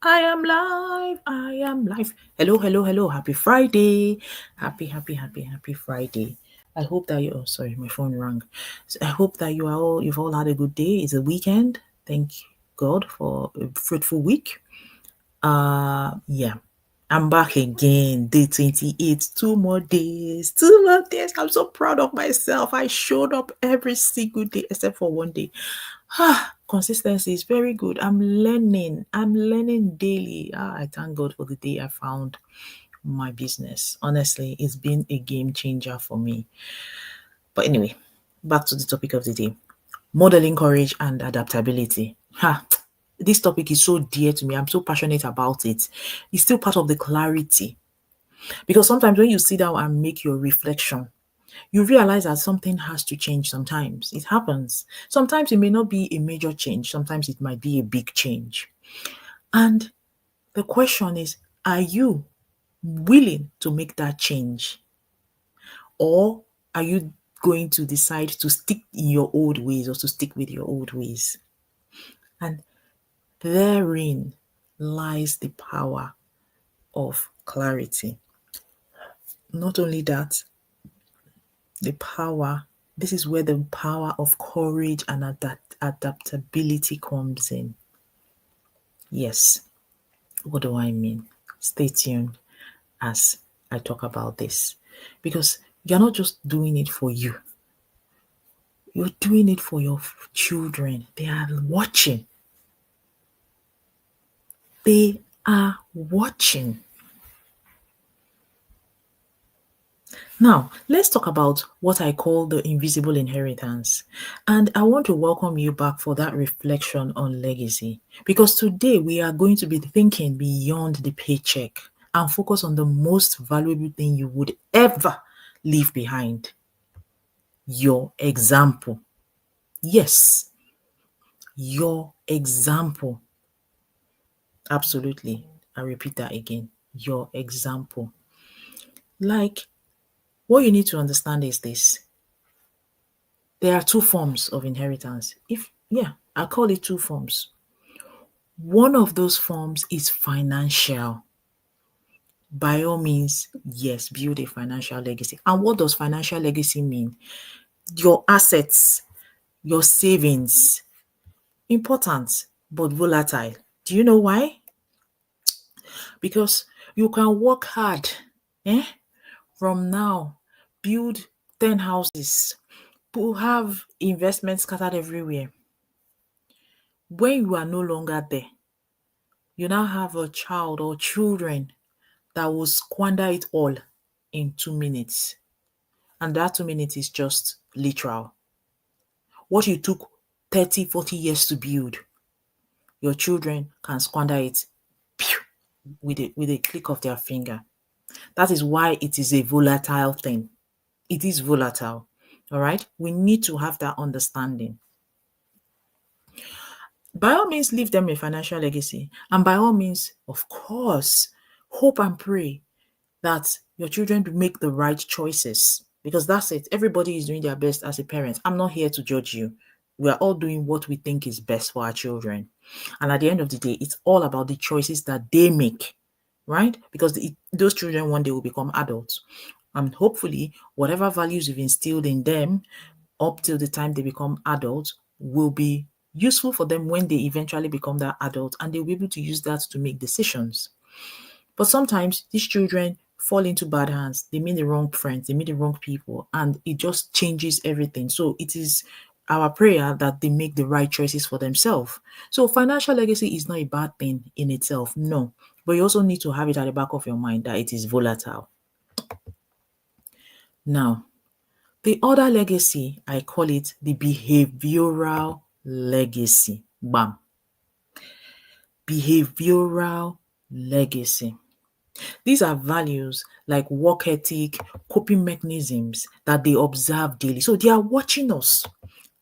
I am live. I am live. Hello, hello, hello. Happy Friday. Happy Friday. I hope that you oh sorry, my phone rang. So I hope that you've all had a good day. It's a weekend. Thank God for a fruitful week. Yeah. I'm back again. Day 28. 2 more days. 2 more days. I'm so proud of myself. I showed up every single day except for one day. Consistency is very good. I'm learning. I'm learning daily. I thank God for the day I found my business. Honestly, it's been a game changer for me. But anyway, back to the topic of the day. Modeling courage and adaptability. This topic is so dear to me. I'm so passionate about it. It's still part of the clarity. Because sometimes when you sit down and make your reflection, you realize that something has to change sometimes. It happens. Sometimes it may not be a major change, sometimes it might be a big change. And the question is, are you willing to make that change? Or are you going to decide to stick in your old ways or to stick with your old ways? And therein lies the power of clarity. Not only that, the power this is where the power of courage and adaptability comes in. Yes, what do I mean? Stay tuned as I talk about this, because you're not just doing it for you, you're doing it for your children. They are watching. They are watching. Now, let's talk about what I call the invisible inheritance. And I want to welcome you back for that reflection on legacy. Because today we are going to be thinking beyond the paycheck and focus on the most valuable thing you would ever leave behind: your example. Yes, your example. Absolutely. I repeat that again. Your example. Like, what you need to understand is this: there are two forms of inheritance. I call it two forms. One of those forms is financial. By all means, yes, build a financial legacy. And what does financial legacy mean? Your assets, your savings, important but volatile. Do you know why? Because you can work hard from now, build 10 houses, to have investments scattered everywhere. When you are no longer there, you now have a child or children that will squander it all in 2 minutes. And that 2 minutes is just literal. What you took 30, 40 years to build, your children can squander it with a click of their finger. That is why it is a volatile thing. It is volatile. All right. We need to have that understanding. By all means, leave them a financial legacy. And by all means, of course, hope and pray that your children make the right choices, because that's it. Everybody is doing their best as a parent. I'm not here to judge you. We are all doing what we think is best for our children. And at the end of the day, it's all about the choices that they make, right? Because those children one day will become adults. And hopefully, whatever values you've instilled in them up till the time they become adults will be useful for them when they eventually become that adult, and they'll be able to use that to make decisions. But sometimes these children fall into bad hands. They meet the wrong friends, they meet the wrong people, and it just changes everything. So it is our prayer that they make the right choices for themselves. So financial legacy is not a bad thing in itself, no. But you also need to have it at the back of your mind that it is volatile. Now, the other legacy, I call it the behavioral legacy. Bam. Behavioral legacy. These are values like work ethic, coping mechanisms that they observe daily. So they are watching us.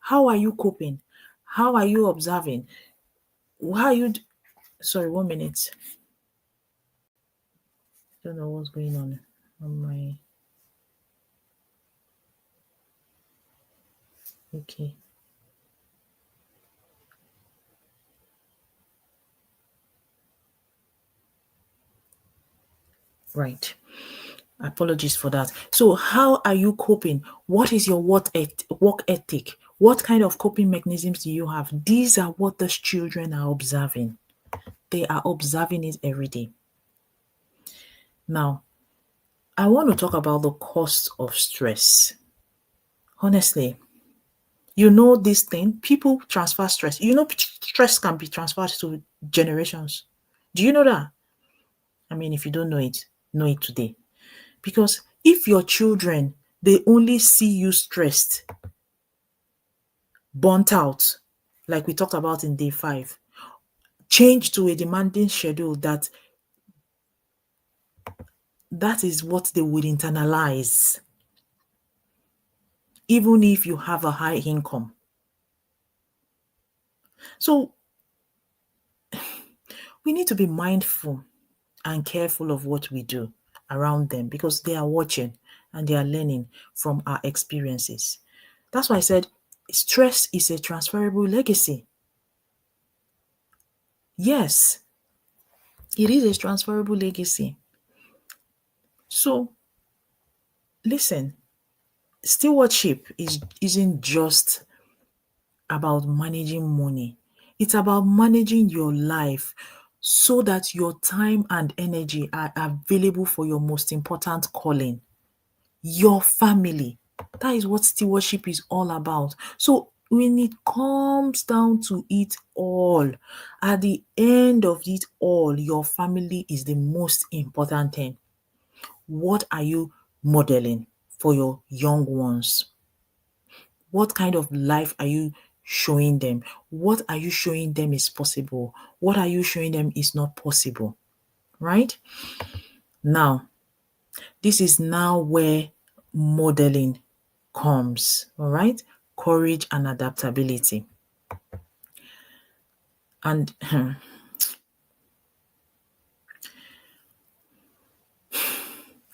How are you coping? How are you observing? How are you? Sorry, 1 minute. Don't know what's going on my. Okay. Right. Apologies for that. So, how are you coping? What is your work ethic? What kind of coping mechanisms do you have? These are what these children are observing. They are observing it every day. Now, I want to talk about the cost of stress. Honestly, you know this thing, people transfer stress. You know, stress can be transferred to generations. Do you know that? I mean, if you don't know it today. Because if your children, they only see you stressed, burnt out, like we talked about in day 5, change to a demanding schedule, that is what they would internalize, even if you have a high income. So we need to be mindful and careful of what we do around them because they are watching and they are learning from our experiences. That's why I said stress is a transferable legacy. Yes, it is a transferable legacy. So listen, stewardship isn't just about managing money. It's about managing your life so that your time and energy are available for your most important calling, your family. That is what stewardship is all about. So when it comes down to it all, at the end of it all, your family is the most important thing. What are you modeling for your young ones? What kind of life are you showing them? What are you showing them is possible? What are you showing them is not possible? Right? Now, this is now where modeling comes. All right? Courage and adaptability. And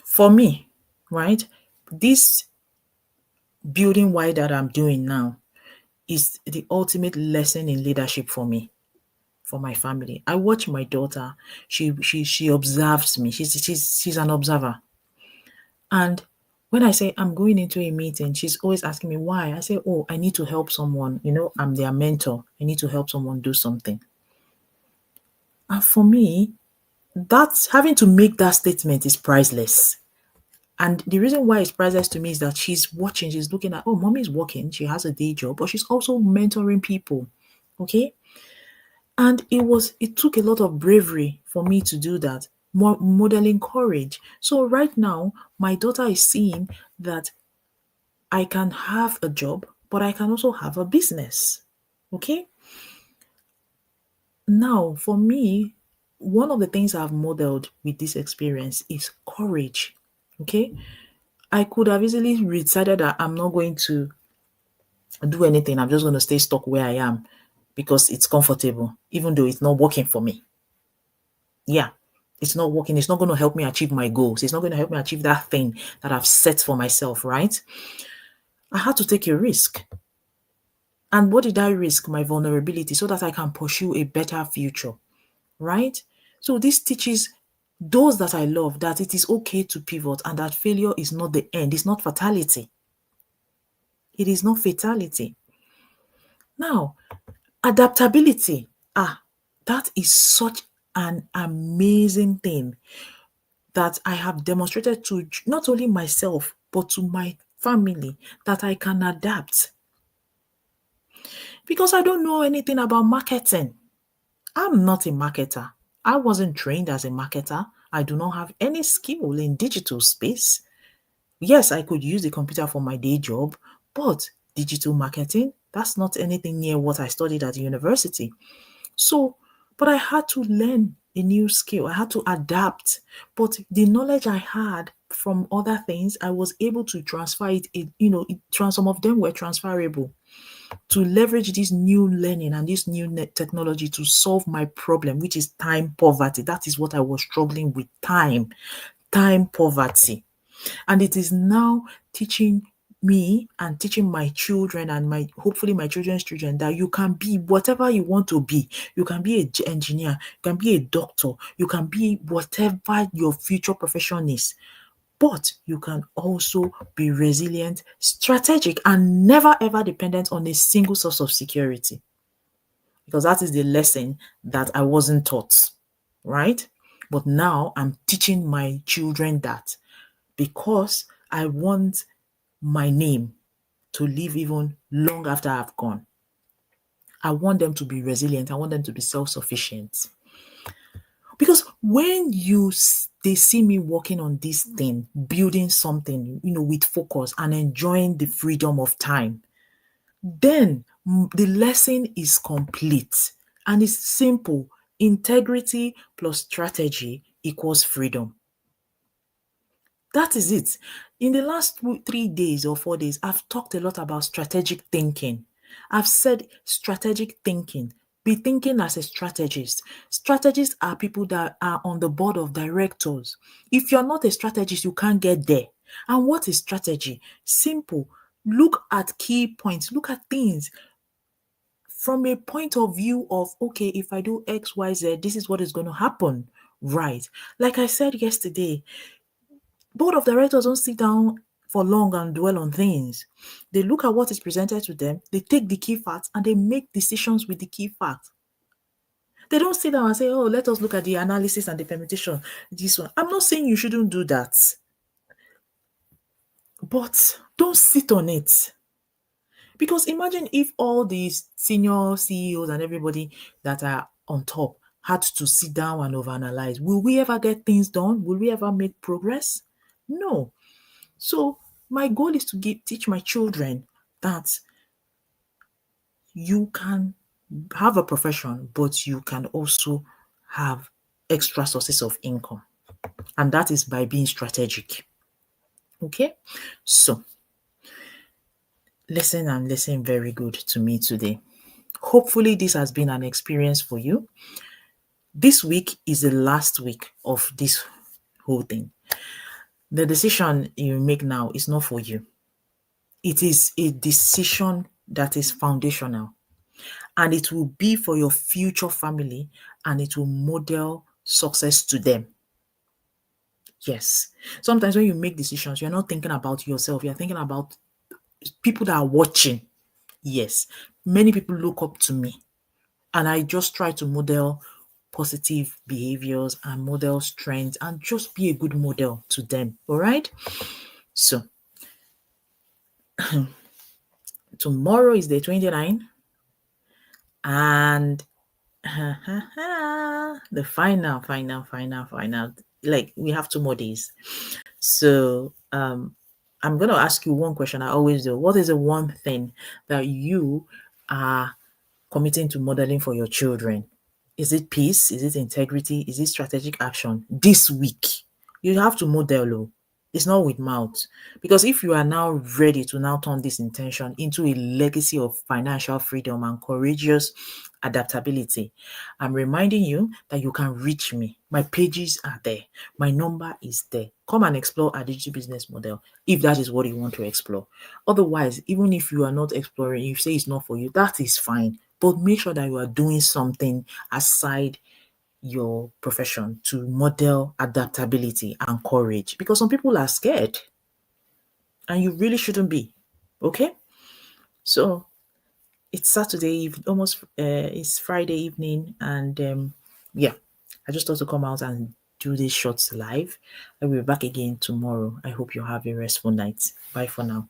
for me, right, this building why that I'm doing now is the ultimate lesson in leadership for me, for my family. I watch my daughter. She observes me. She's an observer. And when I say I'm going into a meeting, she's always asking me why. I say, oh, I need to help someone. You know, I'm their mentor. I need to help someone do something. And for me, that's having to make that statement is priceless. And the reason why it's priceless to me is that she's watching, she's looking at, oh, mommy is working, she has a day job, but she's also mentoring people. Okay. And it took a lot of bravery for me to do that, modeling courage. So right now, my daughter is seeing that I can have a job, but I can also have a business. Okay. Now, for me, one of the things I've modeled with this experience is courage. Okay. I could have easily decided that I'm not going to do anything. I'm just going to stay stuck where I am because it's comfortable, even though it's not working for me. Yeah, it's not working. It's not going to help me achieve my goals. It's not going to help me achieve that thing that I've set for myself, right? I had to take a risk. And what did I risk? My vulnerability so that I can pursue a better future, right? So this teaches those that I love that it is okay to pivot and that failure is not the end. It's not fatality. It is not fatality. Now, adaptability. That is such an amazing thing that I have demonstrated to not only myself, but to my family that I can adapt because I don't know anything about marketing. I'm not a marketer. I wasn't trained as a marketer. I do not have any skill in digital space. Yes, I could use the computer for my day job, but digital marketing, that's not anything near what I studied at university. So, but I had to learn a new skill. I had to adapt. But the knowledge I had from other things, I was able to transfer it. Some of them were transferable to leverage this new learning and this new technology to solve my problem, which is time poverty. That is what I was struggling with, time poverty. And it is now teaching me and teaching my children and my hopefully my children's children that you can be whatever you want to be. You can be an engineer, you can be a doctor, you can be whatever your future profession is. But you can also be resilient, strategic, and never ever dependent on a single source of security. Because that is the lesson that I wasn't taught, right? But now I'm teaching my children that because I want my name to live even long after I've gone. I want them to be resilient. I want them to be self-sufficient. Because when they see me working on this thing, building something, with focus and enjoying the freedom of time, then the lesson is complete and it's simple. Integrity plus strategy equals freedom. That is it. In the last 3 days or 4 days, I've talked a lot about strategic thinking. I've said strategic thinking. Be thinking as a strategist. Strategists are people that are on the board of directors. If you're not a strategist, you can't get there. And what is strategy? Simple. Look at key points. Look at things from a point of view of, okay, if I do X, Y, Z, this is what is going to happen. Right. Like I said yesterday, board of directors don't sit down for long and dwell on things. They look at what is presented to them, they take the key facts, and they make decisions with the key facts. They don't sit down and say, oh, let us look at the analysis and the permutation. This one. I'm not saying you shouldn't do that, but don't sit on it. Because imagine if all these senior CEOs and everybody that are on top had to sit down and overanalyze. Will we ever get things done? Will we ever make progress? No. So my goal is to teach my children that you can have a profession, but you can also have extra sources of income. And that is by being strategic. Okay? So listen and listen very good to me today. Hopefully, this has been an experience for you. This week is the last week of this whole thing. The decision you make now is not for you. It is a decision that is foundational, and it will be for your future family, and it will model success to them. Yes. Sometimes when you make decisions, you're not thinking about yourself, you're thinking about people that are watching. Yes. Many people look up to me, and I just try to model positive behaviors and model strength and just be a good model to them. All right. So tomorrow is day 29, and the final. Like, we have 2 more days. So I'm gonna ask you one question I always do. What is the one thing that you are committing to modeling for your children? Is it peace? Is it integrity? Is it strategic action this week? You have to model. Oh. It's not with mouth. Because if you are now ready to now turn this intention into a legacy of financial freedom and courageous adaptability, I'm reminding you that you can reach me. My pages are there. My number is there. Come and explore our digital business model if that is what you want to explore. Otherwise, even if you are not exploring, you say it's not for you, that is fine. But make sure that you are doing something aside your profession to model adaptability and courage, because some people are scared and you really shouldn't be. Okay? So it's Saturday, almost it's Friday evening, and yeah, I just thought to come out and do this short live. I will be back again tomorrow. I hope you have a restful night. Bye for now.